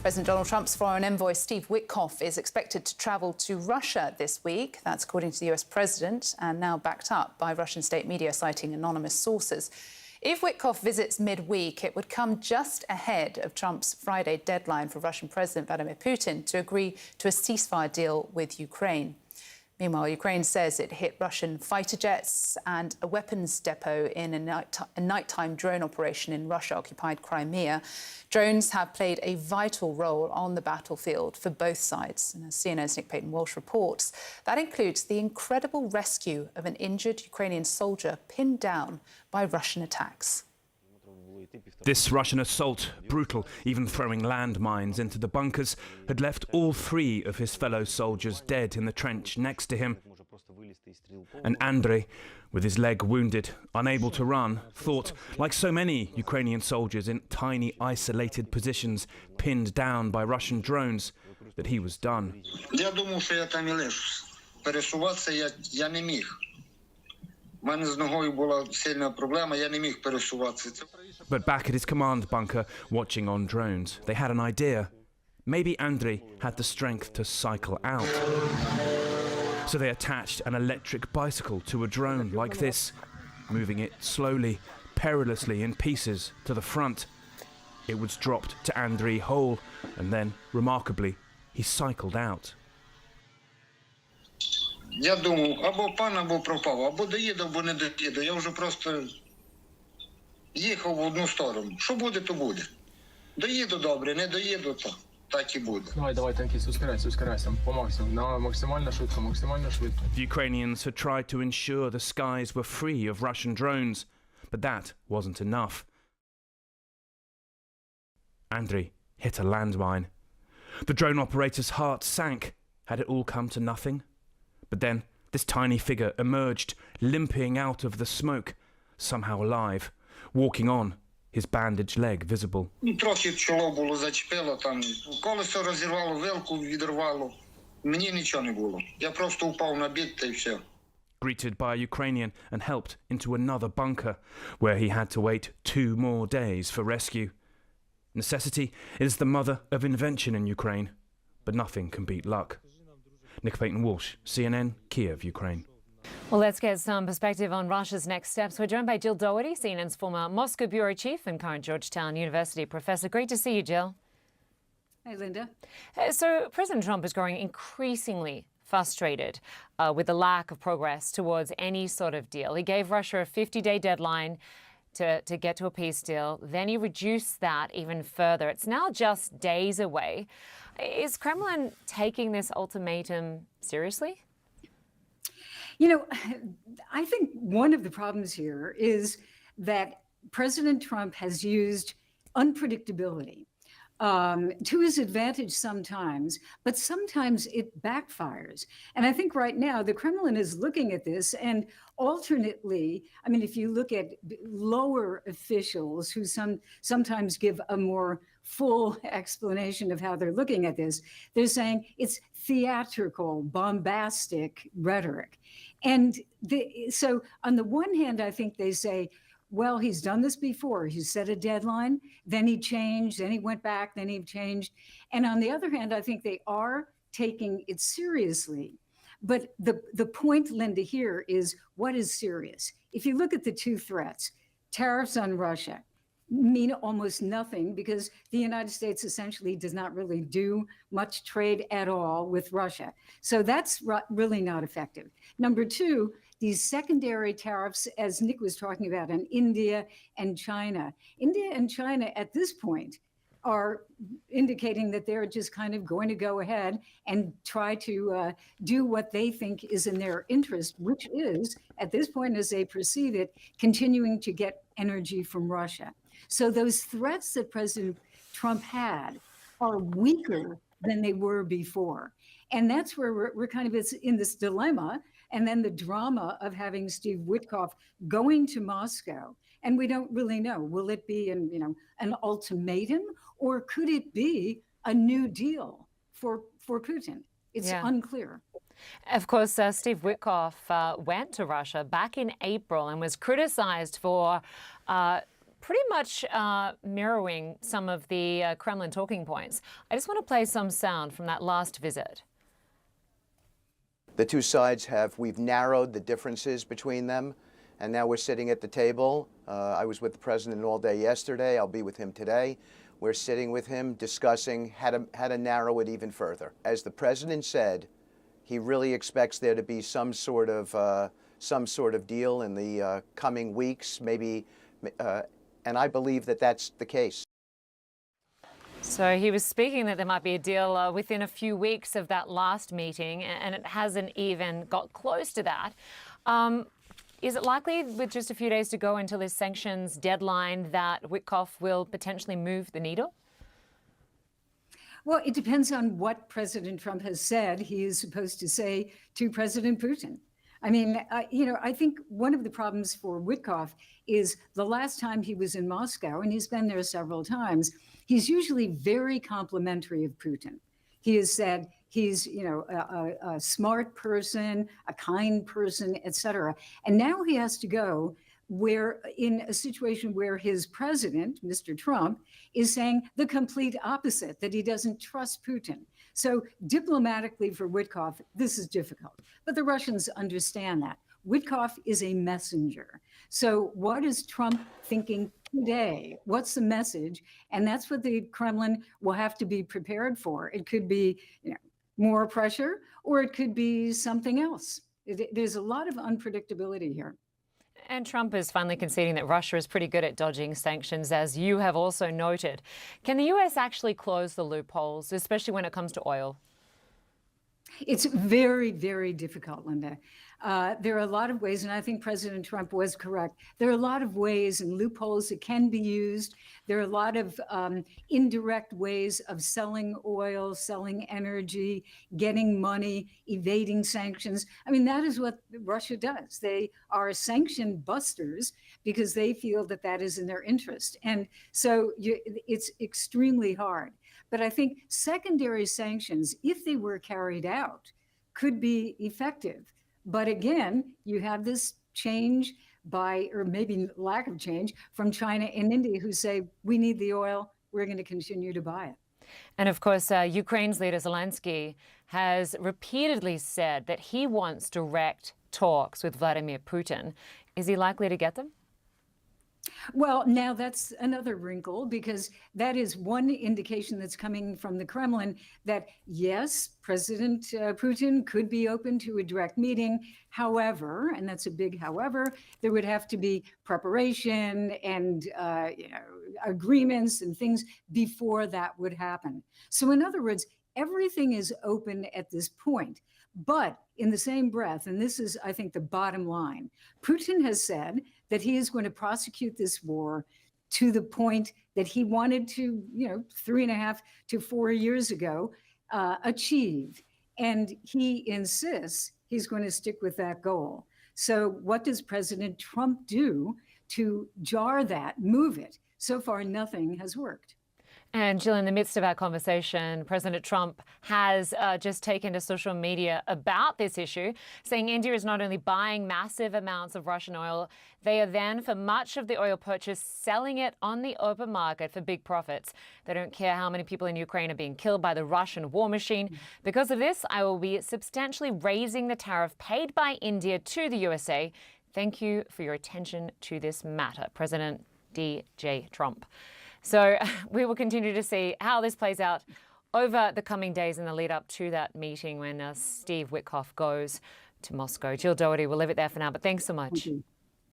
President Donald Trump's foreign envoy Steve Witkoff is expected to travel to Russia this week. That's according to the US president, and now backed up by Russian state media citing anonymous sources. If Witkoff visits midweek, it would come just ahead of Trump's Friday deadline for Russian President Vladimir Putin to agree to a ceasefire deal with Ukraine. Meanwhile, Ukraine says it hit Russian fighter jets and a weapons depot in a nighttime drone operation in Russia-occupied Crimea. Drones have played a vital role on the battlefield for both sides. And as CNN's Nick Payton-Walsh reports, that includes the incredible rescue of an injured Ukrainian soldier pinned down by Russian attacks. This Russian assault, brutal, even throwing landmines into the bunkers, had left all 3 of his fellow soldiers dead in the trench next to him. And Andriy, with his leg wounded, unable to run, thought, like so many Ukrainian soldiers in tiny, isolated positions, pinned down by Russian drones, that he was done. But back at his command bunker, watching on drones, they had an idea. Maybe Andriy had the strength to cycle out. So they attached an electric bicycle to a drone like this, moving it slowly, perilously in pieces to the front. It was dropped to Andriy whole, and then, remarkably, he cycled out. Я думав, або пан, або пропав, або доїду, або не доїду. Я вже просто їхав в одну сторону. Що буде, то буде. Доїду добре, не доїду, то так і буде. Давай, танкіст, ускоряйся, по максимуму. Максимально швидко, максимально швидко. The Ukrainians had tried to ensure the skies were free of Russian drones, but that wasn't enough. Andriy hit a landmine. The drone operator's heart sank. Had it all come to nothing? But then this tiny figure emerged, limping out of the smoke, somehow alive, walking on, his bandaged leg visible. Трохи чоло було зачепило, там колесо розірвало, вилку відірвало. Мені нічого не було. Я просто упав на бік, та й все. Greeted by a Ukrainian and helped into another bunker, where he had to wait 2 more days for rescue. Necessity is the mother of invention in Ukraine, but nothing can beat luck. Nick Payton-Walsh, CNN, Kiev, Ukraine. Well, let's get some perspective on Russia's next steps. We're joined by Jill Doherty, CNN's former Moscow bureau chief and current Georgetown University professor. Great to see you, Jill. Hey, Linda. So President Trump is growing increasingly frustrated with the lack of progress towards any sort of deal. He gave Russia a 50-day deadline to get to a peace deal. Then he reduced that even further. It's now just days away. Is Kremlin taking this ultimatum seriously? You know, I think one of the problems here is that President Trump has used unpredictability to his advantage sometimes, but sometimes it backfires. And I think right now the Kremlin is looking at this, and alternately, I mean, if you look at lower officials who sometimes give a more full explanation of how they're looking at this, they're saying it's theatrical, bombastic rhetoric. And so on the one hand, I think they say, well, he's done this before. He set a deadline, then he changed, then he went back, then he changed. And on the other hand, I think they are taking it seriously. But the point, Linda, here is what is serious? If you look at the 2 threats, tariffs on Russia mean almost nothing because the United States essentially does not really do much trade at all with Russia. So that's really not effective. Number 2, these secondary tariffs, as Nick was talking about, on India and China. India and China at this point are indicating that they're just kind of going to go ahead and try to do what they think is in their interest, which is, at this point as they perceive it, continuing to get energy from Russia. So those threats that President Trump had are weaker than they were before. And that's where we're kind of in this dilemma. And then the drama of having Steve Witkoff going to Moscow. And we don't really know, will it be an ultimatum, or could it be a new deal for Putin? It's unclear. Of course, Steve Witkoff went to Russia back in April and was criticized for pretty much mirroring some of the Kremlin talking points. I just want to play some sound from that last visit. The two sides we've narrowed the differences between them, and now we're sitting at the table. I was with the president all day yesterday. I'll be with him today. We're sitting with him discussing how to narrow it even further. As the president said, he really expects there to be some sort of deal in the coming weeks, maybe, and I believe that that's the case. So he was speaking that there might be a deal within a few weeks of that last meeting, and it hasn't even got close to that. Is it likely, with just a few days to go until this sanctions deadline, that Witkoff will potentially move the needle? Well, it depends on what President Trump has said he is supposed to say to President Putin. I mean, I think one of the problems for Witkoff is the last time he was in Moscow, and he's been there several times, he's usually very complimentary of Putin. He has said he's, a smart person, a kind person, et cetera. And now he has to go where in a situation where his president, Mr. Trump, is saying the complete opposite, that he doesn't trust Putin. So diplomatically for Witkoff, this is difficult. But the Russians understand that. Witkoff is a messenger. So what is Trump thinking today? What's the message? And that's what the Kremlin will have to be prepared for. It could be more pressure, or it could be something else. There's a lot of unpredictability here. And Trump is finally conceding that Russia is pretty good at dodging sanctions, as you have also noted. Can the US actually close the loopholes, especially when it comes to oil? It's very, very difficult, Linda. There are a lot of ways, and I think President Trump was correct. There are a lot of ways and loopholes that can be used. There are a lot of indirect ways of selling oil, selling energy, getting money, evading sanctions. I mean, that is what Russia does. They are sanction busters because they feel that that is in their interest. And so it's extremely hard. But I think secondary sanctions, if they were carried out, could be effective. But again, you have this change or maybe lack of change from China and India, who say, we need the oil, we're going to continue to buy it. And of course, Ukraine's leader Zelensky has repeatedly said that he wants direct talks with Vladimir Putin. Is he likely to get them? Well, now that's another wrinkle, because that is one indication that's coming from the Kremlin that, yes, President Putin could be open to a direct meeting. However, and that's a big however, there would have to be preparation and agreements and things before that would happen. So in other words, everything is open at this point. But in the same breath, and this is, I think, the bottom line, Putin has said that he is going to prosecute this war to the point that he wanted to, 3.5 to 4 years ago, achieve. And he insists he's going to stick with that goal. So what does President Trump do to jar that, move it? So far, nothing has worked. And Jill, in the midst of our conversation, President Trump has just taken to social media about this issue, saying India is not only buying massive amounts of Russian oil, they are then, for much of the oil purchase, selling it on the open market for big profits. They don't care how many people in Ukraine are being killed by the Russian war machine. Because of this, I will be substantially raising the tariff paid by India to the USA. Thank you for your attention to this matter, President D.J. Trump. So we will continue to see how this plays out over the coming days in the lead up to that meeting when Steve Witkoff goes to Moscow. Jill Doherty, we'll leave it there for now, but thanks so much. Thank you.